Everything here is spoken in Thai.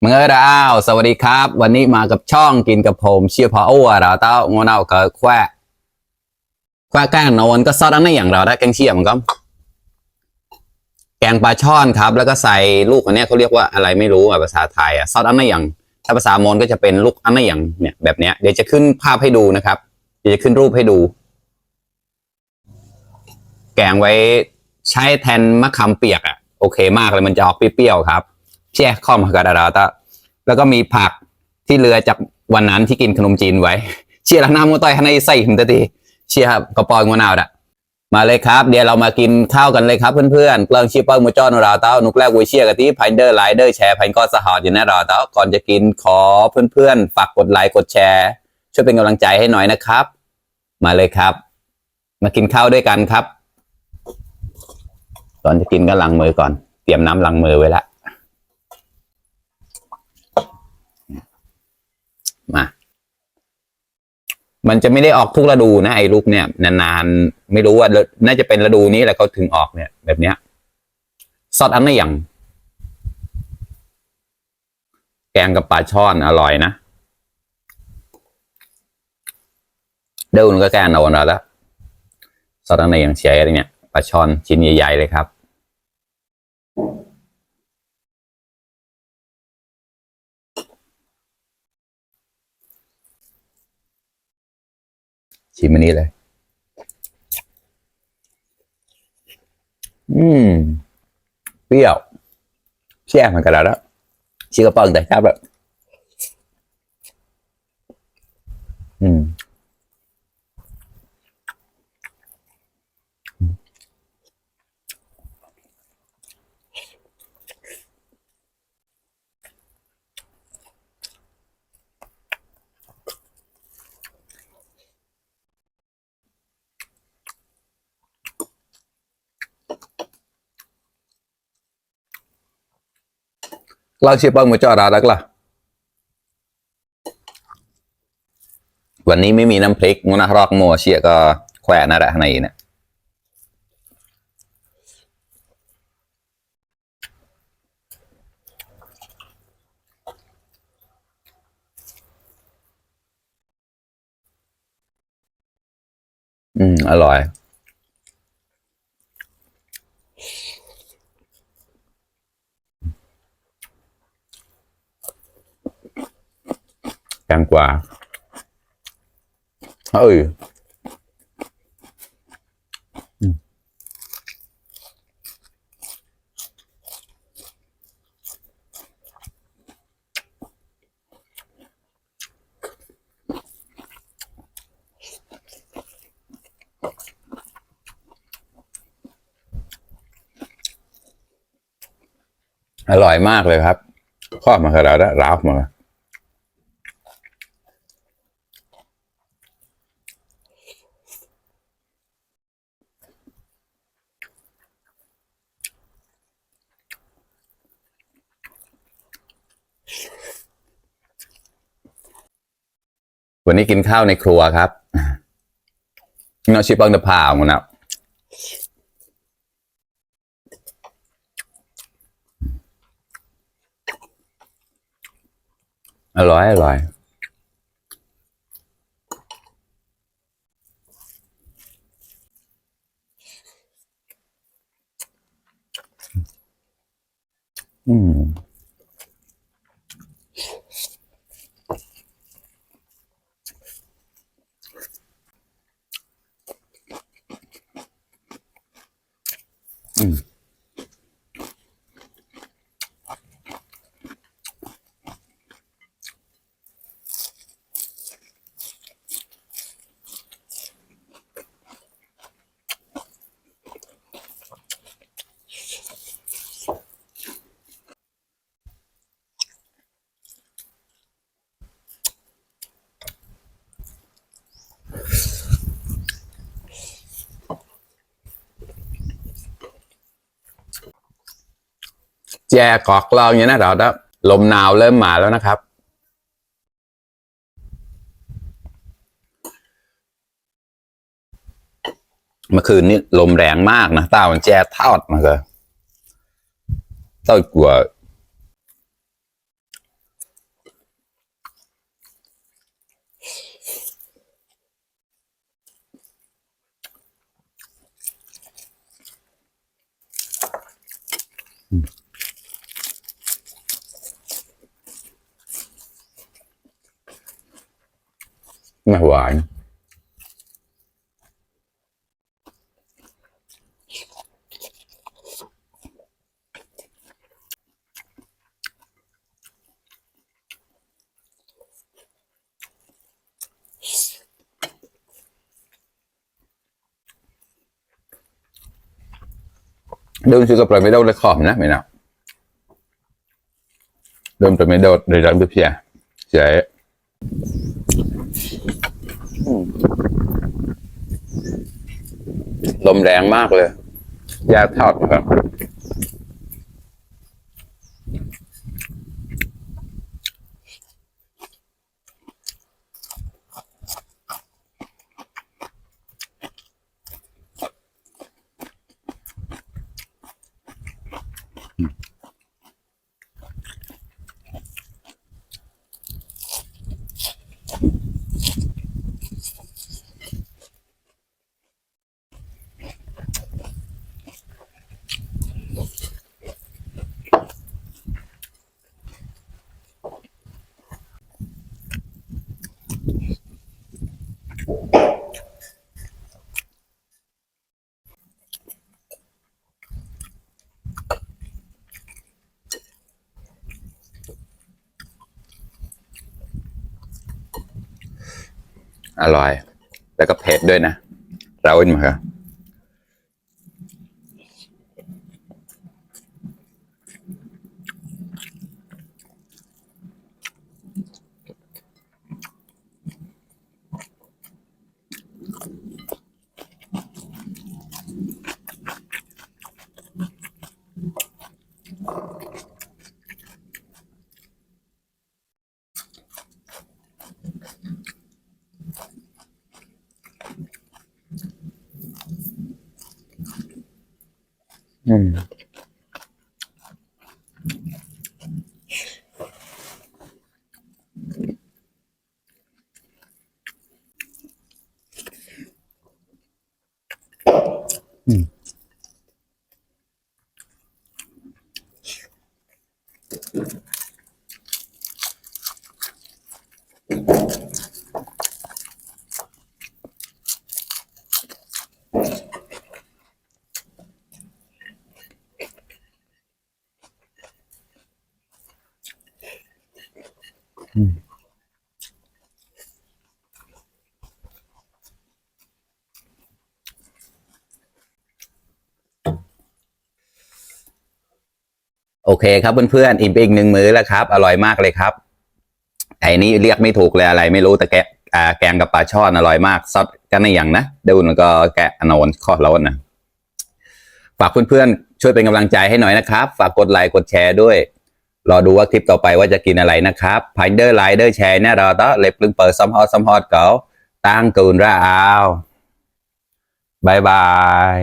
มื่อเราสวัสดีครับวันนี้มากับช่องกินกับผมเชียร์พออ้วเราเต้างอนเอาเกิดแควก้างนอนก็ซอสอันนี้อย่างเราได้แกงเชียร์มันก็แกงปลาช่อนครับแล้วก็ใส่ลูกอันนี้เขาเรียกว่าอะไรไม่รู้ภาษาไทยซอสอันนี้อย่างถ้าภาษามอญก็จะเป็นลูกอันนี้อย่างเนี่ยแบบเนี้ยเดี๋ยวจะขึ้นภาพให้ดูนะครับเดี๋ยวจะขึ้นรูปให้ดูแกงไว้ใช้แทนมะขามเปียกโอเคมากเลยมันจะออกเปรี้ยวๆครับเชี่ยข้อมกระดาษแล้วก็มีผักที่เหลือจากวันนั้นที่กินขนมจีนไว้เชียร์น้ำมันต่อยให้ใส่หิมตะทีเชียร์กระปอยงวนาวมาเลยครับเดี๋ยวเรามากินข้าวกันเลยครับเพื่อนๆเกลือเชียร์เปิ้ลมือจ้อนเราเต้านุกแรกวิเชียร์กะทิไพเดอร์ไลเดอร์แชร์ไพก็สหอดอยู่นะเราเต้าก่อนจะกินขอเพื่อนๆฝากกดไลค์กดแชร์ช่วยเป็นกำลังใจให้หน่อยนะครับมาเลยครับมากินข้าวด้วยกันครับตอนจะกินก็ล้างมือก่อนเตรียมน้ำล้างมือไว้แล้วมามันจะไม่ได้ออกทุกฤดูนะไอ้ลูกเนี่ยนานๆไม่รู้ว่าน่าจะเป็นฤดูนี้แหละเขาถึงออกเนี่ยแบบเนี้ยซอสอันนี้อย่างแกงกับปลาช่อนอร่อยนะเดินก็แกงนอนแล้วซอสอันนี้อย่างเชียร์อะไรเนี่ยปลาช่อนชิ้นใหญ่ๆเลยครับชิมอันนี้เลยเปรี้ยวแช่มันกันแล้วชิกระป๋องแต่ครับแบบเราเชียร์เปิ้ลมาจอดาแล้วล่ะวันนี้ไม่มีน้ำพริกงนะรอกมัวเชียร์ก็แขวนนั่นแหละในเนี่ยอร่อยแพงกว่าอร่อยมากเลยครับข้อมาขนาดนั้นร้าวมาวันนี้กินข้าวในครัวครับเราชิปังตะพาวนะอร่อยแจกอกเราอย่างนี้นะเราลมหนาวเริ่มมาแล้วนะครับเมื่อคืนนี้ลมแรงมากนะต้ามันแจทอดมาเลยต้ากลัว ไม่หวาน Đơn chưa gặp lại mấy đâu là khỏm nè mày nào. Đơn tới mấy đâu để làm được gì à? Dễ. Lùm đèn mátเลย da thọtครับ อร่อยแล้วก็เผ็ดด้วยนะเราอินมาครับโอเคครับเพื่อนๆอิ่มไปอีก1 มื้อแล้วครับอร่อยมากเลยครับไอ้นี่เรียกไม่ถูกเลยอะไรไม่รู้แต่แกงกับปลาช่อนอร่อยมากซอสกันในอย่างนะดูมันก็แกะอนนข้อแล้วนะฝากเพื่อนๆช่วยเป็นกำลังใจให้หน่อยนะครับฝากกดไลค์กดแชร์ด้วยรอดูว่าคลิปต่อไปว่าจะกินอะไรนะครับพายเดอร์ไลค์เดอร์แชร์เนี่ยเราต้องเล็บลึงเปิดซัมฮอตเก๋าตั้งกูนระอาวบายบาย